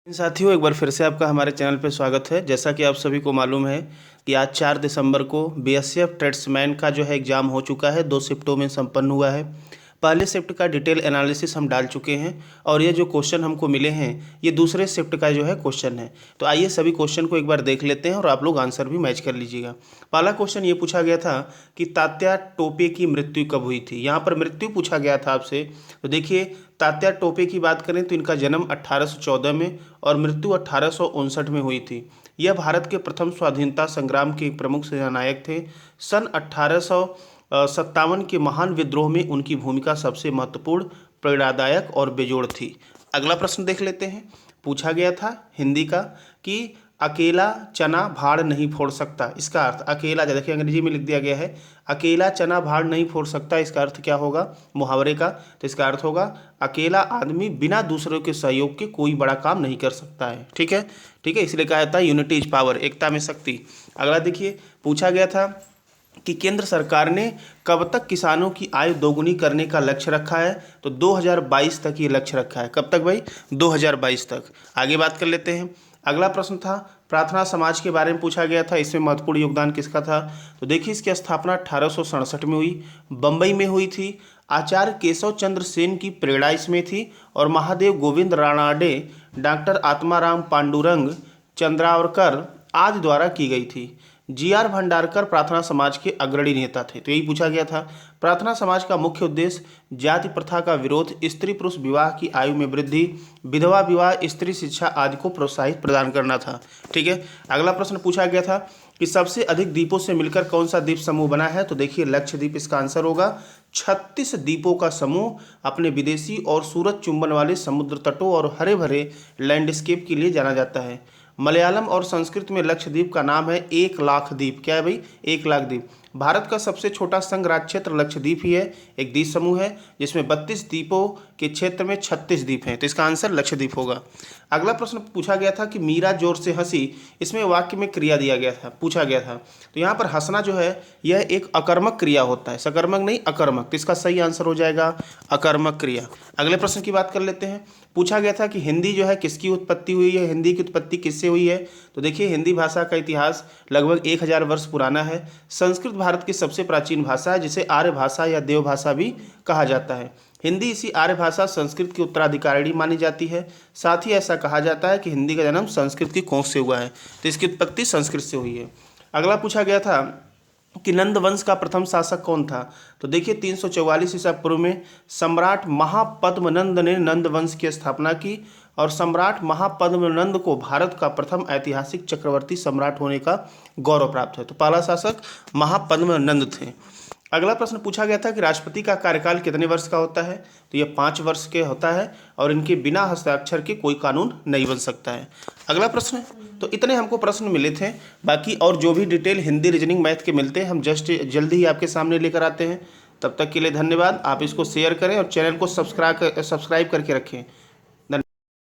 साथियों, एक बार फिर से आपका हमारे चैनल पर स्वागत है। जैसा कि आप सभी को मालूम है कि आज 4 दिसंबर को बीएसएफ ट्रेड्समैन का जो है एग्ज़ाम हो चुका है, 2 शिफ्टों में संपन्न हुआ है। पहले शिफ्ट का डिटेल एनालिसिस हम डाल चुके हैं और ये जो क्वेश्चन हमको मिले हैं ये दूसरे शिफ्ट का जो है क्वेश्चन है। तो आइए सभी क्वेश्चन को एक बार देख लेते हैं और आप लोग आंसर भी मैच कर लीजिएगा। पहला क्वेश्चन ये पूछा गया था कि तात्या टोपे की मृत्यु कब हुई थी। यहाँ पर मृत्यु पूछा गया था आपसे। तो देखिए, तात्या टोपे की बात करें तो इनका जन्म 1814 में और मृत्यु 1859 में हुई थी। यह भारत के प्रथम स्वाधीनता संग्राम के एक प्रमुख सेनानायक थे। सन 1857 के महान विद्रोह में उनकी भूमिका सबसे महत्वपूर्ण, प्रेरणादायक और बेजोड़ थी। अगला प्रश्न देख लेते हैं। पूछा गया था हिंदी का कि अकेला चना भाड़ नहीं फोड़ सकता। इसका अर्थ अकेला, देखिए अंग्रेजी में लिख दिया गया है, अकेला चना भाड़ नहीं फोड़ सकता। इसका अर्थ क्या होगा मुहावरे का? तो इसका अर्थ होगा अकेला आदमी बिना दूसरों के सहयोग के कोई बड़ा काम नहीं कर सकता है। ठीक है, ठीक है, इसलिए कहा जाता है यूनिटी इज पावर, एकता में शक्ति। अगला देखिए, पूछा गया था कि केंद्र सरकार ने कब तक किसानों की आय दोगुनी करने का लक्ष्य रखा है। तो 2022 तक ये लक्ष्य रखा है। कब तक भाई? 2022 तक। आगे बात कर लेते हैं। अगला प्रश्न था प्रार्थना समाज के बारे में पूछा गया था। इसमें महत्वपूर्ण योगदान किसका था? तो देखिए, इसकी स्थापना 1867 में हुई, बम्बई में हुई थी। आचार्य केशव चंद्र सेन की प्रेरणा इसमें थी और महादेव गोविंद रानाडे, डॉक्टर आत्माराम पांडुरंग चंद्रावरकर आदि द्वारा की गई थी। जीआर भंडारकर प्रार्थना समाज के अग्रणी नेता थे। तो यही पूछा गया था। प्रार्थना समाज का मुख्य उद्देश्य जाति प्रथा का विरोध, स्त्री पुरुष विवाह की आयु में वृद्धि, विधवा विवाह, स्त्री शिक्षा आदि को प्रोत्साहित प्रदान करना था। ठीक है, अगला प्रश्न पूछा गया था कि सबसे अधिक द्वीपों से मिलकर कौन सा द्वीप समूह बना है। तो देखिए, लक्षद्वीप इसका आंसर होगा। 36 द्वीपों का समूह अपने विदेशी और सूरज चुंबन वाले समुद्र तटों और हरे भरे लैंडस्केप के लिए जाना जाता है। मलयालम और संस्कृत में लक्षद्वीप का नाम है 1 लाख द्वीप। क्या है भाई? 1 लाख द्वीप। भारत का सबसे छोटा संघ राज्य क्षेत्र लक्षद्वीप ही है। एक द्वीप समूह है जिसमें 32 द्वीपों के क्षेत्र में 36 द्वीप हैं। तो इसका आंसर लक्षद्वीप होगा। अगला प्रश्न पूछा गया था कि मीरा जोर से हंसी, इसमें वाक्य में क्रिया दिया गया था, पूछा गया था। तो यहाँ पर हंसना जो है यह एक अकर्मक क्रिया होता है, सकर्मक नहीं, अकर्मक। तो इसका सही आंसर हो जाएगा अकर्मक क्रिया। अगले प्रश्न की बात कर लेते हैं। पूछा गया था कि हिंदी जो है किसकी उत्पत्ति हुई है, हिंदी की उत्पत्ति किससे हुई है। तो देखिए, हिंदी भाषा का इतिहास लगभग 1000 वर्ष पुराना है। संस्कृत भारत की सबसे प्राचीन भाषा है जिसे आर्य भाषा या देव भाषा भी कहा जाता है। हिंदी इसी आर्य भाषा संस्कृत की उत्तराधिकारिणी मानी जाती है। साथ ही ऐसा कहा जाता है कि हिंदी का जन्म संस्कृत की कोख से हुआ है। तो इसकी उत्पत्ति संस्कृत से हुई है। अगला पूछा गया था कि नंद वंश का प्रथम शासक कौन था। तो देखिए, 344 ईसा पूर्व में सम्राट महापद्मनंद ने नंद वंश की स्थापना की और सम्राट महापद्मनंद को भारत का प्रथम ऐतिहासिक चक्रवर्ती सम्राट होने का गौरव प्राप्त है। तो पहला शासक महापद्मनंद थे। अगला प्रश्न पूछा गया था कि राष्ट्रपति का कार्यकाल कितने वर्ष का होता है। तो ये 5 वर्ष के होता है और इनके बिना हस्ताक्षर के कोई कानून नहीं बन सकता है। अगला प्रश्न, तो इतने हमको प्रश्न मिले थे। बाकी और जो भी डिटेल हिंदी रीजनिंग मैथ के मिलते हैं हम जस्ट जल्दी ही आपके सामने लेकर आते हैं। तब तक के लिए धन्यवाद। आप इसको शेयर करें और चैनल को सब्सक्राइब करके रखें।